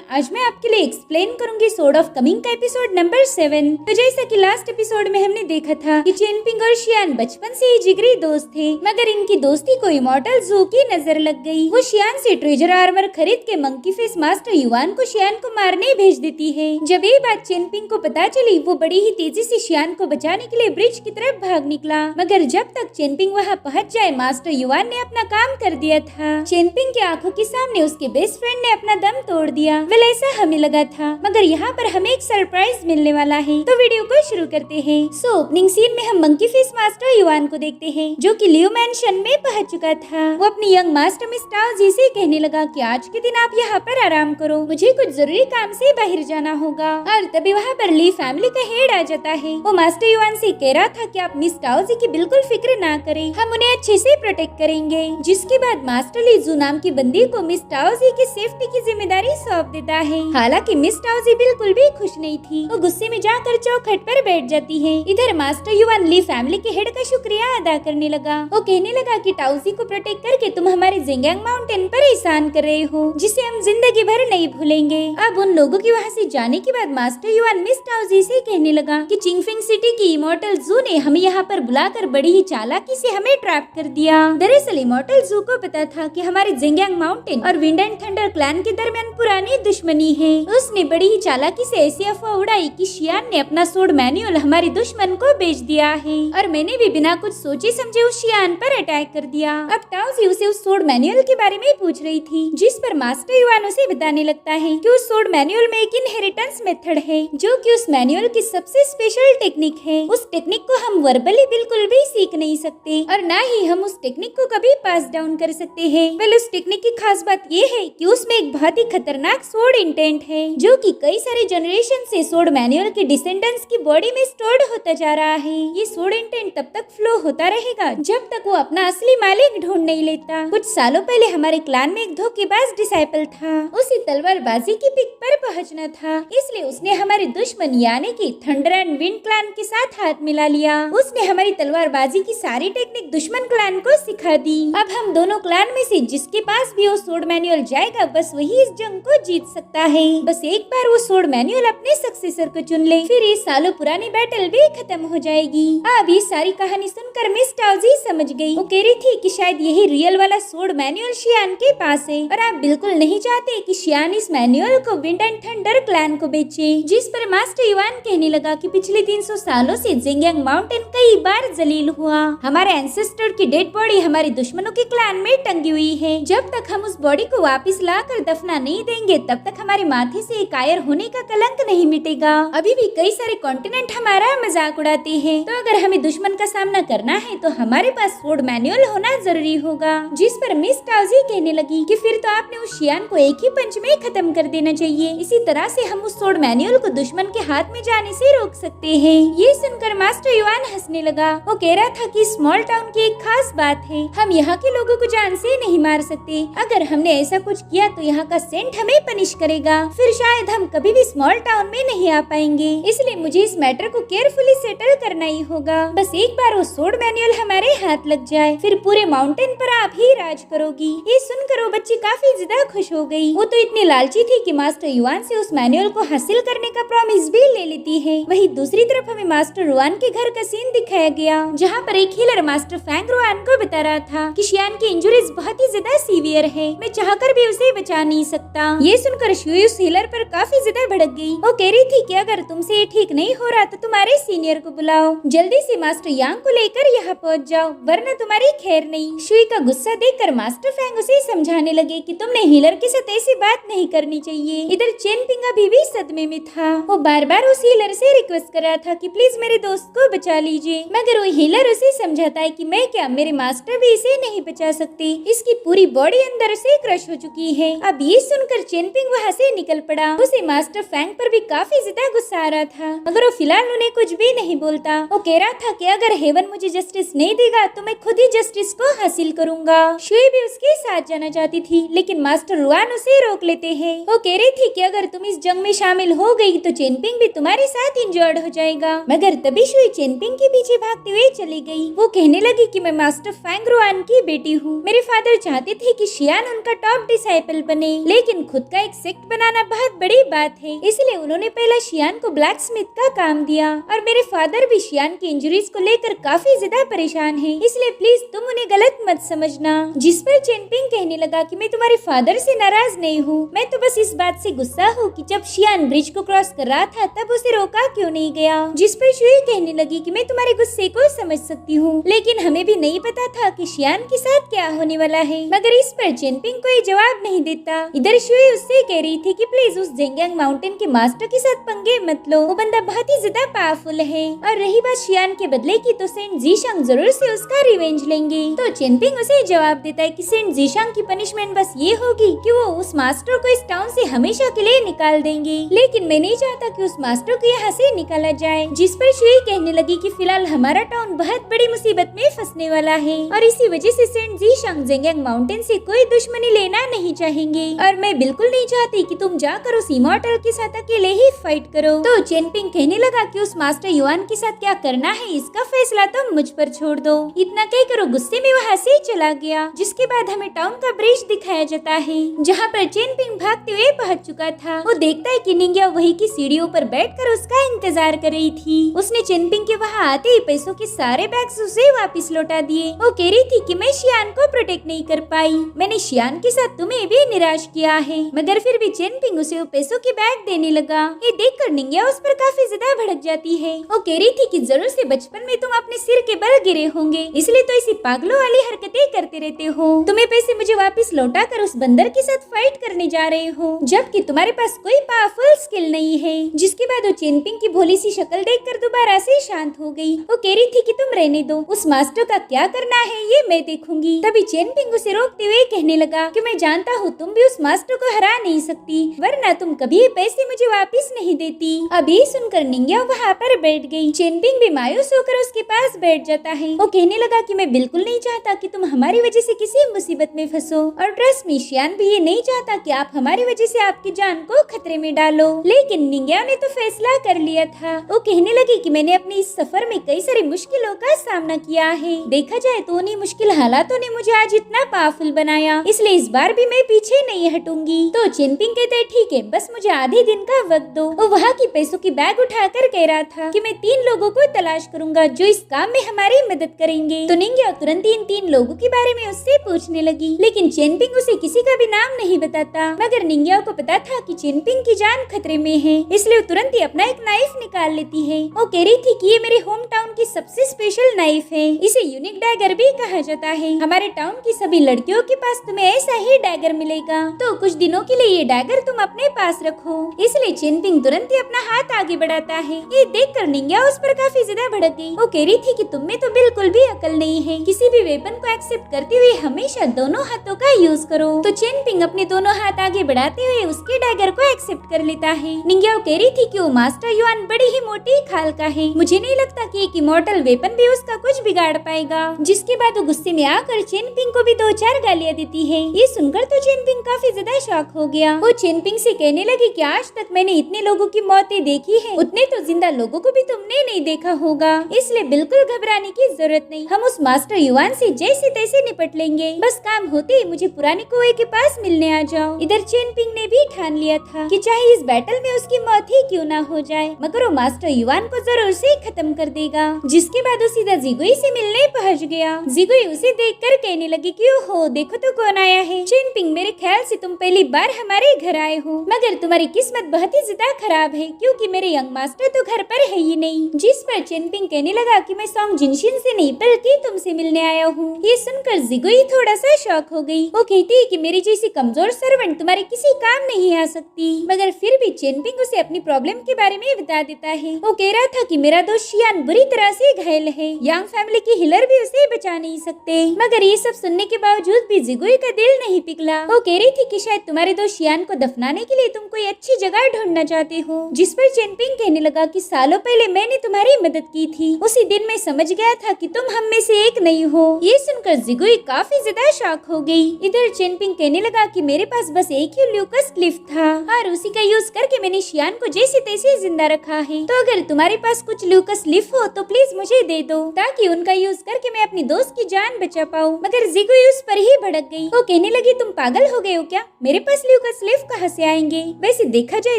आज मैं आपके लिए एक्सप्लेन करूंगी सोर्ड ऑफ कमिंग का एपिसोड नंबर 7। तो जैसा कि लास्ट एपिसोड में हमने देखा था कि चेनपिंग और शियान बचपन से ही जिगरी दोस्त थे, मगर इनकी दोस्ती को इमॉर्टल जू की नजर लग गई। वो शियान से ट्रेजर आर्मर खरीद के मंकी फेस मास्टर युआन को शियान को मारने भेज देती है। जब ये बात चेनपिंग को पता चली, वो बड़ी ही तेजी से शियान को बचाने के लिए ब्रिज की तरफ भाग निकला, मगर जब तक चेनपिंग वहाँ पहुँच जाए, मास्टर युआन ने अपना काम कर दिया था। चेनपिंग की आंखों के सामने उसके बेस्ट फ्रेंड ने अपना दम तोड़ दिया। वेल ऐसा हमें लगा था, मगर यहाँ पर हमें एक सरप्राइज मिलने वाला है। तो वीडियो को शुरू करते हैं। ओपनिंग सीन में हम मंकी फेस मास्टर युआन को देखते हैं, जो कि लियो मैंशन में पहुंच चुका था। वो अपनी यंग मास्टर मिस टाओ जी से कहने लगा कि आज के दिन आप यहाँ पर आराम करो, मुझे कुछ जरूरी काम से बाहर जाना होगा। और तभी वहाँ पर ली फैमिली का हेड आ जाता है। वो मास्टर युआन से कह रहा था कि आप मिस टाओ जी की बिल्कुल फिक्र ना करें, हम उन्हें अच्छे से प्रोटेक्ट करेंगे। जिसके बाद मास्टर ली जू नाम की बंदी को मिस टाओ जी की सेफ्टी की जिम्मेदारी सौंप देता है। हालांकि मिस टाओ जी बिल्कुल भी खुश नहीं थी। वो गुस्से में जाकर चौखट पर बैठ जाती है। इधर मास्टर युआन ली फैमिली के हेड का शुक्रिया अदा करने लगा। वो कहने लगा कि टाओ जी को प्रोटेक्ट करके तुम हमारे जिंगयांग माउंटेन पर एहसान कर रहे हो, जिसे हम जिंदगी भर नहीं भूलेंगे। अब उन लोगों के वहाँ से जाने के बाद मास्टर युआन मिस टाओ जी से कहने लगा कि चिंगफिंग सिटी की इमॉर्टल जू ने हमें यहाँ पर बुलाकर बड़ी ही चालाकी से हमें ट्रैप कर दिया। दरअसल इमॉर्टल जू को पता था कि हमारे जिंगयांग माउंटेन और विंड एंड थंडर क्लैन के दरमियान पुरानी दुश्मनी है। उसने बड़ी ही चालाकी से ऐसी अफवाह उड़ाई कि शियान ने अपना सोर्ड मैनुअल हमारे दुश्मन को बेच दिया है, और मैंने भी बिना कुछ सोचे समझे उस शियान पर अटैक कर दिया। अब टाओ जी उसे उस सोर्ड मैनुअल के बारे में पूछ रही थी, जिस पर मास्टर युआन उसे बताने लगता है कि उस सोर्ड मैनुअल में एक इनहेरिटेंस मेथड है, जो कि उस मैनुअल की सबसे स्पेशल टेक्निक है। उस टेक्निक को हम वर्बली बिल्कुल भी सीख नहीं सकते, और न ही हम उस टेक्निक को कभी पास डाउन कर सकते हैं। वेल उस टेक्निक की खास बात ये है कि उसमें एक बहुत ही खतरनाक सोर्ड इंटेंट है, जो कि कई सारे जनरेशन से सोर्ड मैनुअल के डिसेंडेंट्स की बॉडी में स्टोर्ड होता जा रहा है। ये सोर्ड इंटेंट तब तक फ्लो होता रहेगा जब तक वो अपना असली मालिक ढूंढ नहीं लेता। कुछ सालों पहले हमारे क्लान में एक धोखेबाज डिसाइपल था, उसे तलवारबाजी की पिक पर पहुंचना था, इसलिए उसने हमारे दुश्मन यानी कि थंडर एंड विंड क्लान के साथ हाथ मिला लिया। उसने हमारी तलवारबाजी की सारी टेक्निक दुश्मन क्लान को सिखा दी। अब हम दोनों क्लान में से जिसके पास भी वो सोर्ड मैनुअल जाएगा, बस वही इस जंग को जीत सकता है। बस एक बार वो सोर्ड मैनुअल अपने सक्सेसर को चुन ले, फिर ये सालों पुरानी बैटल भी खत्म हो जाएगी। अब ये सारी कहानी सुनकर मिस टाओ जी समझ गई। वो कह रही थी कि शायद यही रियल वाला सोर्ड मैनुअल शियान के पास है, और आप बिल्कुल नहीं चाहते कि शियान इस मैनुअल को विंड एंड थंडर क्लैन को बेचे। जिस पर मास्टर युआन कहने लगा कि पिछले 300 सालों से जिंगयांग माउंटेन कई बार जलील हुआ। हमारे एंसेस्टर की डेड बॉडी हमारे दुश्मनों के क्लैन में टंगी हुई है। जब तक हम उस बॉडी को वापस लाकर दफना नहीं देंगे, तब तक हमारे माथे से कायर होने का कलंक नहीं मिटेगा। अभी भी कई सारे कॉन्टिनेंट हमारा मजाक उड़ाते हैं, तो अगर हमें दुश्मन का सामना करना है तो हमारे पास सोर्ड मैनुअल होना जरूरी होगा। जिस पर मिस टाओ जी कहने लगी कि फिर तो आपने उस शियान को एक ही पंच में खत्म कर देना चाहिए, इसी तरह से हम उस सोर्ड मैनुअल को दुश्मन के हाथ में जाने से रोक सकते हैं। ये सुनकर मास्टर युआन हंसने लगा। वो कह रहा था कि स्मॉल टाउन की एक खास बात है, हम यहाँ के लोगों को जान से नहीं मार सकते। अगर हमने ऐसा कुछ किया तो यहाँ का सेंट हमें पनिश करेगा, फिर शायद हम कभी भी स्मॉल टाउन में नहीं आ पाएंगे। इसलिए मुझे इस मैटर को केयरफुली सेटल करना ही होगा। बस एक बार वो सोर्ड मैनुअल हमारे हाथ लग जाए, फिर पूरे माउंटेन पर आप ही राज करोगी। ये सुनकर वो बच्ची काफी ज्यादा खुश हो गई। वो तो इतनी लालची थी कि मास्टर युआन से उस मैनुअल को हासिल करने का प्रॉमिस भी ले लेती है। वहीं दूसरी तरफ हमें मास्टर रुआन के घर का सीन दिखाया गया, जहाँ पर एक हीलर मास्टर फैंग रुआन को बता रहा था कि शियान की इंजुरीज बहुत ही ज्यादा सीवियर है, मैं चाहकर भी उसे बचा नहीं सकता। ये सुनकर शुई उस हीलर पर काफी ज्यादा भड़क गई। वो कह रही थी कि अगर तुमसे ये ठीक नहीं हो रहा तो तुम्हारे सीनियर को बुलाओ, जल्दी से मास्टर यांग को लेकर यहाँ पहुँच जाओ, वरना तुम्हारी खैर नहीं। शुई का गुस्सा देखकर मास्टर फैंग उसे समझाने लगे कि तुमने हीलर के साथ ऐसी बात नहीं करनी चाहिए। इधर चेनपिंग अभी भी सदमे में था। वो बार बार उस हीलर से रिक्वेस्ट कर रहा था कि प्लीज मेरे दोस्त को बचा लीजिए, मगर वो हीलर उसे समझाता है कि मैं क्या, मेरे मास्टर भी इसे नहीं बचा सकते, इसकी पूरी बॉडी अंदर से क्रश हो चुकी है। अब ये सुनकर चेनपिंग वहाँ से निकल पड़ा। उसे मास्टर फैंग पर भी काफी ज्यादा गुस्सा आ रहा था, मगर वो फिलहाल उन्हें कुछ भी नहीं बोलता। वो कह रहा था कि अगर हेवन मुझे जस्टिस नहीं देगा तो मैं खुद ही जस्टिस को हासिल करूंगा। शुई भी उसके साथ जाना चाहती थी, लेकिन मास्टर रुआन उसे रोक लेते हैं। वो कह रही थी कि अगर तुम इस जंग में शामिल हो गई तो चेनपिंग भी तुम्हारे साथ इंजर्ड हो जाएगा, मगर तभी शुई चेनपिंग के पीछे भागते हुए चली गई। वो कहने लगी कि मैं मास्टर फैंग रुआन की बेटी हूँ, मेरे फादर चाहते थे कि शियान उनका टॉप डिसाइपल बने, लेकिन खुद का एक सेक्ट बनाना बहुत बड़ी बात है, इसलिए उन्होंने पहले शियान को ब्लैक स्मिथ का काम दिया और मेरे फादर भी शियान की इंजरीज को लेकर काफी ज्यादा परेशान है, इसलिए प्लीज तुम उन्हें गलत मत समझना। जिस पर चेनपिंग कहने लगा कि मैं तुम्हारे फादर से नाराज नहीं हूँ, मैं तो बस इस बात से गुस्सा हूँ कि जब शियान ब्रिज को क्रॉस कर रहा था तब उसे रोका क्यों नहीं गया। जिस पर शुई कहने लगी कि मैं तुम्हारे गुस्से को समझ सकती हूँ, लेकिन हमें भी नहीं पता था कि शियान के साथ क्या होने वाला है। मगर इस पर चेनपिंग कोई जवाब नहीं देता। इधर शुई उससे कह रही थी कि प्लीज उस जेंगयांग माउंटेन के मास्टर के साथ पंगे मत लो, वो बंदा बहुत ही ज्यादा पावरफुल है। और रही बात शियान के बदले की, तो सेंट जीशांग जरूर से उसका रिवेंज लेंगे। तो चेनपिंग उसे जवाब देता है कि सेंट जीशांग की पनिशमेंट बस ये होगी कि वो उस मास्टर को इस टाउन से हमेशा के लिए निकाल देंगे, लेकिन मैं नहीं चाहता कि उस मास्टर को यहाँ से निकाला जाए। जिस पर शुई कहने लगी कि फिलहाल हमारा टाउन बहुत बड़ी मुसीबत में फंसने वाला है और इसी वजह से सेंट जीशांग जेंगयांग माउंटेन से कोई दुश्मनी लेना नहीं चाहेंगे और मैं बिल्कुल नहीं चाहती कि तुम जाकर उस इमॉर्टल के साथ अकेले ही फाइट करो। तो चेनपिंग कहने लगा कि उस मास्टर युआन के साथ क्या करना है इसका फैसला तो मुझ पर छोड़ दो। इतना कहकर वो गुस्से में वहाँ से चला गया। जिसके बाद हमें टाउन का ब्रिज दिखाया जाता है जहाँ पर चेनपिंग भागते हुए पहुँच चुका था। वो देखता है कि निंग्या वही की सीढ़ियों पर बैठकर उसका इंतजार कर रही थी। उसने चेनपिंग के वहाँ आते ही पैसों के सारे बैग्स उसे वापस लौटा दिए। वो कह रही थी कि मैं शियान को प्रोटेक्ट नहीं कर पाई, मैंने शियान के साथ तुम्हें भी निराश किया है। मगर फिर भी चेनपिंग उसे वो पैसों के बैग देने लगा। ये देखकर निंग्या उस पर काफी ज्यादा भड़क जाती है। वो कह रही थी कि जरूर से बचपन में तुम अपने सिर के बल गिरे होंगे, इसलिए तो ऐसी पागलों वाली हरकतें करते रहते हो। तुम्हें पैसे मुझे वापस लौटा कर उस बंदर के साथ फाइट करने जा रहे हो, जबकि तुम्हारे पास कोई पावरफुल स्किल नहीं है। जिसके बाद वो चेनपिंग की भोली सी शक्ल देखकर दोबारा से शांत हो गई। वो कह रही थी कि तुम रहने दो, उस मास्टर का क्या करना है ये मैं देखूंगी। तभी चेनपिंग उसे रोकते हुए कहने लगा कि मैं जानता हूँ तुम भी उस मास्टर को हरा नहीं सकती, वरना तुम कभी पैसे मुझे वापस नहीं देती। अभी सुनकर निंग्या वहाँ पर बैठ गई। चेनपिंग भी मायूस होकर उसके पास बैठ जाता है। वो कहने लगा कि मैं बिल्कुल नहीं चाहता कि तुम हमारी वजह से किसी मुसीबत में फंसो और ट्रस्ट मी शियान भी ये नहीं चाहता कि आप हमारी वजह से आपकी जान को खतरे में डालो। लेकिन निंग्या ने तो फैसला कर लिया था। वो कहने लगी कि मैंने अपने इस सफर में कई सारी मुश्किलों का सामना किया है, देखा जाए तो उन्हीं मुश्किल हालातों ने मुझे आज इतना पावरफुल बनाया, इसलिए इस बार भी मैं पीछे नहीं हटूंगी। तो चेनपिंग कहते हैं ठीक है, बस मुझे आधे दिन का वक्त दो। वो वहाँ की पैसों की बैग उठाकर कह रहा था कि मैं 3 लोगों को तलाश करूंगा जो इस काम में हमारी मदद करेंगे। तो निंग्या तुरंत इन 3 लोगों के बारे में उससे पूछने लगी, लेकिन चेनपिंग उसे किसी का भी नाम नहीं बताता। मगर निंग्या को पता था कि चेनपिंग की जान खतरे में है, इसलिए वो तुरंत ही अपना एक नाइफ निकाल लेती है। वो कह रही थी कि ये मेरे होम टाउन की सबसे स्पेशल नाइफ है, इसे यूनिक डैगर भी कहा जाता है। हमारे टाउन की सभी लड़कियों के पास तुम्हें ऐसा ही डैगर मिलेगा, तो कुछ दिनों के लिए ये डैगर तुम अपने पास रखो। इसलिए चेनपिंग तुरंत ही अपना हाथ आगे बढ़ाता है। ये देखकर निंग्या उस पर काफी ज्यादा भड़क गई। वो कह रही थी कि तुम में तो बिल्कुल भी अकल नहीं है, किसी भी वेपन को एक्सेप्ट करते हुए हमेशा दोनों हाथों का यूज करो। तो चेनपिंग अपने दोनों हाथ आगे बढ़ाते हुए उसके डैगर को एक्सेप्ट कर लेता है। निंग्या कह रही थी कि वो मास्टर युआन बड़ी ही मोटी खाल का है, मुझे नहीं लगता कि एक इमॉर्टल वेपन भी उसका कुछ बिगाड़ पाएगा। जिसके बाद वो गुस्से में आकर चेनपिंग को भी 2-4 गालियां देती है। ये सुनकर तो चेनपिंग काफी ज्यादा शॉक हो गया। वो चेनपिंग से कहने लगी कि आज तक मैंने इतने लोगों की मौतें देखी है, उतने तो जिंदा लोगों को भी तुमने नहीं देखा होगा, इसलिए बिल्कुल घबराने की जरूरत नहीं। हम उस मास्टर युआन से जैसे तैसे निपट लेंगे, बस काम होते ही मुझे पुराने कुएं के पास मिलने आ जाओ। इधर चेनपिंग ने भी ठान लिया था कि चाहे इस बैटल में उसकी मौत ही क्यों ना हो जाए, मगर वो मास्टर युआन को जरूर से खत्म कर देगा। जिसके बाद वो सीधा जिगुई से मिलने पहुंच गया। जिगुई उसे देखकर कहने लगी कि ओहो देखो तो कौन आया है। चेनपिंग मेरे ख्याल से तुम पहली बार हमारे घर आए हो, मगर तुम्हारी किस्मत बहुत ही ज्यादा खराब है क्योंकि मेरे यंग मास्टर तो घर पर है ही नहीं। जिस पर चेनपिंग कहने लगा कि मैं सॉन्ग जिनशिन से नहीं बल्कि तुमसे मिलने आया हूँ। ये सुनकर जिगुई थोड़ा सा शॉक हो गई। वो कहती है कि मेरी जैसी कमजोर सर्वेंट तुम्हारे किसी काम नहीं आ सकती, मगर फिर भी चेनपिंग उसे अपनी प्रॉब्लम के बारे में बता देता है। वो कह रहा था कि मेरा दोस्त शियान बुरी तरह से घायल है, यांग फैमिली की हिलर भी उसे बचा नहीं सकते। मगर ये सब सुनने के बावजूद भी जिगुई का दिल नहीं पिघला। वो कह रही थी कि शायद तुम्हारे दोस्त शियान को दफनाने के लिए तुम कोई अच्छी जगह ढूंढना चाहते हो। जिस पर चेनपिंग कहने लगा कि सालों पहले मैंने तुम्हारी मदद की थी, उसी दिन मैं समझ गया था कि तुम हम में से एक नहीं हो। ये सुनकर जिगुई काफी ज्यादा शॉक हो गई। इधर चेनपिंग कहने लगा कि मेरे पास बस एक ही ल्यूकस क्लिफ था और उसी का यूज करके मैंने शियान को जैसे तैसे जिंदा रखा है, तो अगर तुम्हारे पास कुछ ल्यूकस लिफ हो तो प्लीज मुझे दे दो ताकि उनका यूज करके मैं अपनी दोस्त की जान बचा पाऊँ। मगर जिगुई उस पर ही भड़क गई। वो कहने लगी तुम पागल हो गए हो क्या, मेरे पास ल्यूकस ल्यूकस लिफ कहाँ से आएंगे। वैसे देखा जाए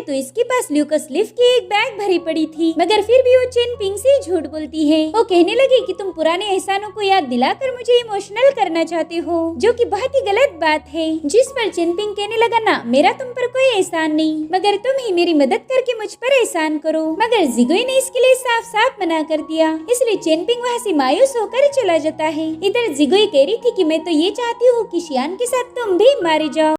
तो इसके पास ल्यूकस लिफ की एक बैग भरी पड़ी थी, मगर फिर भी वो चेनपिंग से झूठ बोलती है। वो कहने लगी कि तुम पुराने एहसानों को याद दिलाकर मुझे इमोशनल करना चाहते हो, जो कि बहुत ही गलत बात है। जिस पर चेनपिंग कहने लगा, ना मेरा तुम पर कोई एहसान नहीं, मगर तुम ही मेरी मदद करके मुझ पर एहसान करो। मगर जिगुई ने इसके लिए साफ साफ मना कर दिया, इसलिए चेनपिंग वहाँ से मायूस होकर चला जाता है। इधर जिगुई कह रही थी कि मैं तो ये चाहती हूँ कि शियान के साथ तुम भी मारे जाओ।